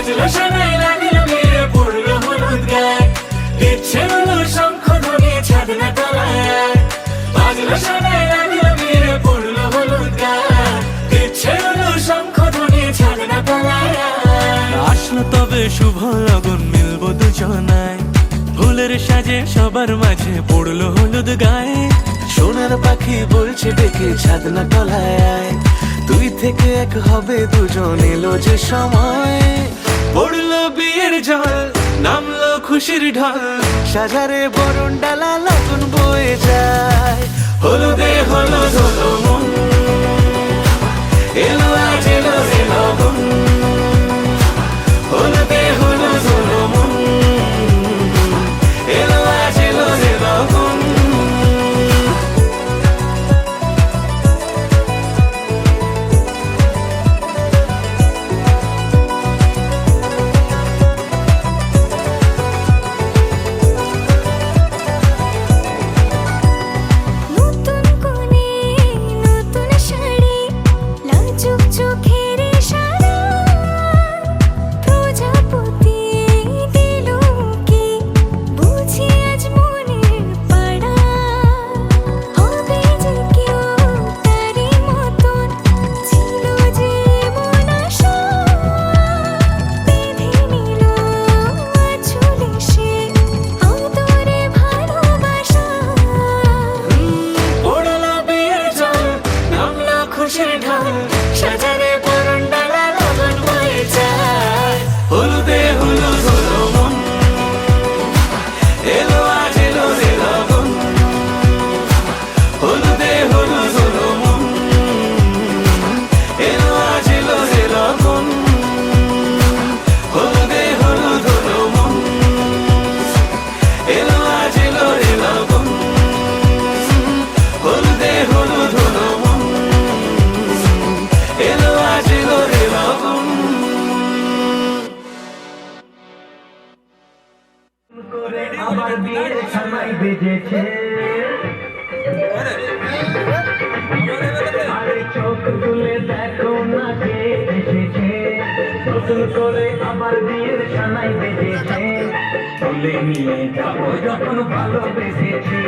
বাজলো শোনাই লাগলো মেরে পড়লো হলুদ গায়ে, ইচ্ছে হলো শঙ্খ ধ্বনি ছাদনা তলায়। বাজলো শোনাই লাগলো মেরে পড়লো হলুদ গায়ে, ইচ্ছে হলো শঙ্খ ধ্বনি ছাদনা তলায়। আসলো তবে শুভ লগন, মিলবো দুজনায়, ফুলের সাজে সবার মাঝে পড়লো হলুদ গায়ে। সোনার পাখি বলছে ডেকে ছাদনা তলায়, দুই থেকে এক হবে দুজন, এলো যে সময়। পড়লো বিয়ের জল, নামলো খুশির ঢল, সাজারে বরণ ডালা লগন বয়ে যায়। হলুদে হলুদ হলো মন, এলো আজ এলো রে লগন। হলুদে হলুদ হলো মন, এলো আজ এলো রে লগন। নতুন কোণে নতুন শাড়ি, লাজুক চোখের ইশারা, প্রজাপতি দিল কি বুঝি আজ মনের পাড়া। হবে যে কেউ তারই মতন, ছিল যে মন আশা, বেঁধে নিল আঁচলে সে আদরে ভালোবাসা। পড়লো বিয়ের জল, নামলো খুশির ঢল, সাজারে বরণ ডালা লগন বয়ে যায়। হলুদে হলুদ হলো মন, এলো আজ এলো রে লগন। হলুদে হলুদ হলো মন, এলো আজ এলো রে লগন। হলুদে হলুদ হলো মন, এলো আজ এলো রে লগন। হলুদে হলুদ হলো মন, এলো আজ এলো রে লগন। আমার বিয়ের সময় বেজেছে, আরে চোখ তুলে দেখো না কে এসেছে। নতুন করে আবার বিয়ের সানাই বেজেছে, তুলে নিয়ে যাবো যখন ভালোবেসেছি।